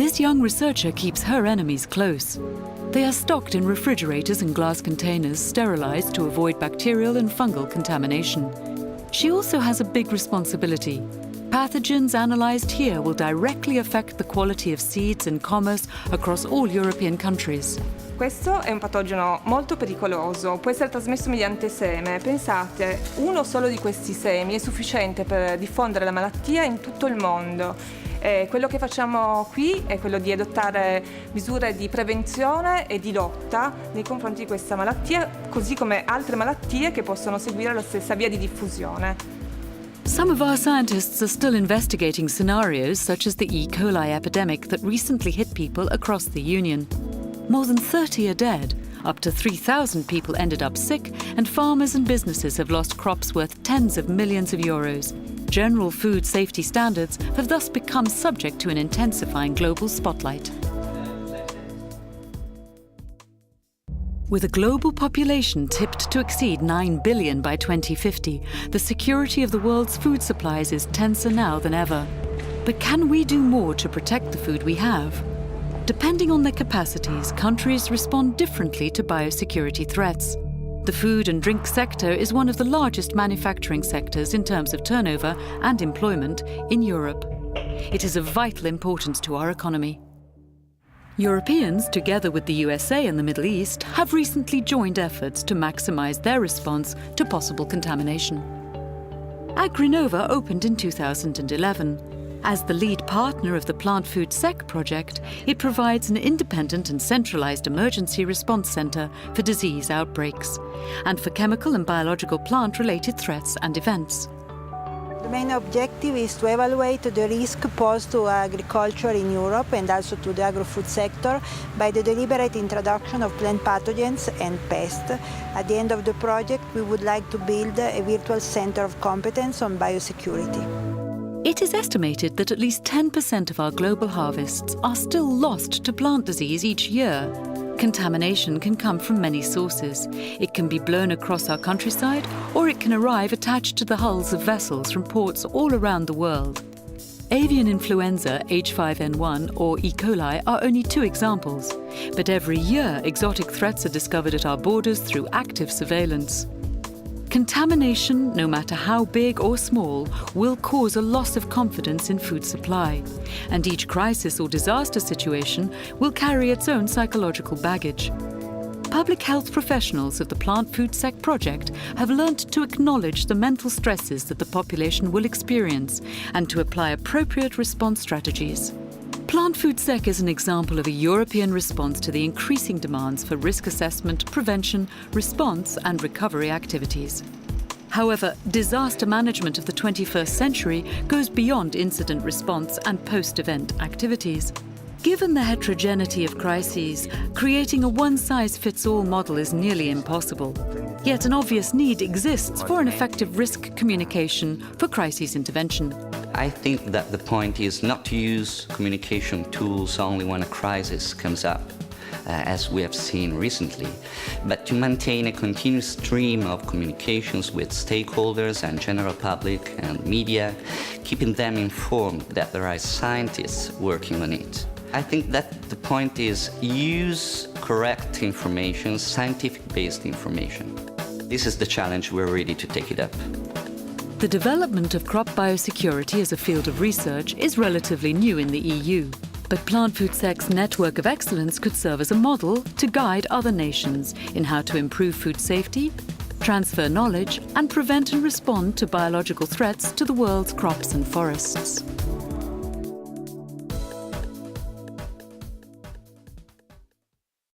This young researcher keeps her enemies close. They are stocked in refrigerators and glass containers, sterilized to avoid bacterial and fungal contamination. She also has a big responsibility. Pathogens analyzed here will directly affect the quality of seeds and commerce across all European countries. Questo è un patogeno molto pericoloso, può essere trasmesso mediante seme. Pensate, uno solo di questi semi è sufficiente per diffondere la malattia in tutto il mondo. Quello che facciamo qui è quello di adottare misure di prevenzione e di lotta nei confronti di questa malattia, così come altre malattie che possono seguire la stessa via di diffusione. Some of our scientists are still investigating scenarios such as the E. coli epidemic that recently hit people across the Union. More than 30 are dead, up to 3,000 people ended up sick, and farmers and businesses have lost crops worth tens of millions of euros. General food safety standards have thus become subject to an intensifying global spotlight. With a global population tipped to exceed 9 billion by 2050, the security of the world's food supplies is tenser now than ever. But can we do more to protect the food we have? Depending on their capacities, countries respond differently to biosecurity threats. The food and drink sector is one of the largest manufacturing sectors in terms of turnover and employment in Europe. It is of vital importance to our economy. Europeans, together with the USA and the Middle East, have recently joined efforts to maximize their response to possible contamination. Agrinova opened in 2011. As the lead partner of the Plantfoodsec project, it provides an independent and centralized emergency response center for disease outbreaks and for chemical and biological plant-related threats and events. The main objective is to evaluate the risk posed to agriculture in Europe and also to the agro-food sector by the deliberate introduction of plant pathogens and pests. At the end of the project, we would like to build a virtual center of competence on biosecurity. It is estimated that at least 10% of our global harvests are still lost to plant disease each year. Contamination can come from many sources. It can be blown across our countryside, or it can arrive attached to the hulls of vessels from ports all around the world. Avian influenza, H5N1 or E. coli are only two examples. But every year, exotic threats are discovered at our borders through active surveillance. Contamination, no matter how big or small, will cause a loss of confidence in food supply. And each crisis or disaster situation will carry its own psychological baggage. Public health professionals of the Plantfoodsec project have learnt to acknowledge the mental stresses that the population will experience and to apply appropriate response strategies. Plantfoodsec is an example of a European response to the increasing demands for risk assessment, prevention, response and recovery activities. However, disaster management of the 21st century goes beyond incident response and post-event activities. Given the heterogeneity of crises, creating a one-size-fits-all model is nearly impossible. Yet an obvious need exists for an effective risk communication for crisis intervention. I think that the point is not to use communication tools only when a crisis comes up, as we have seen recently, but to maintain a continuous stream of communications with stakeholders and general public and media, keeping them informed that there are scientists working on it. I think that the point is use correct information, scientific-based information. This is the challenge. We're ready to take it up. The development of crop biosecurity as a field of research is relatively new in the EU, but Plantfoodsec's network of excellence could serve as a model to guide other nations in how to improve food safety, transfer knowledge, and prevent and respond to biological threats to the world's crops and forests.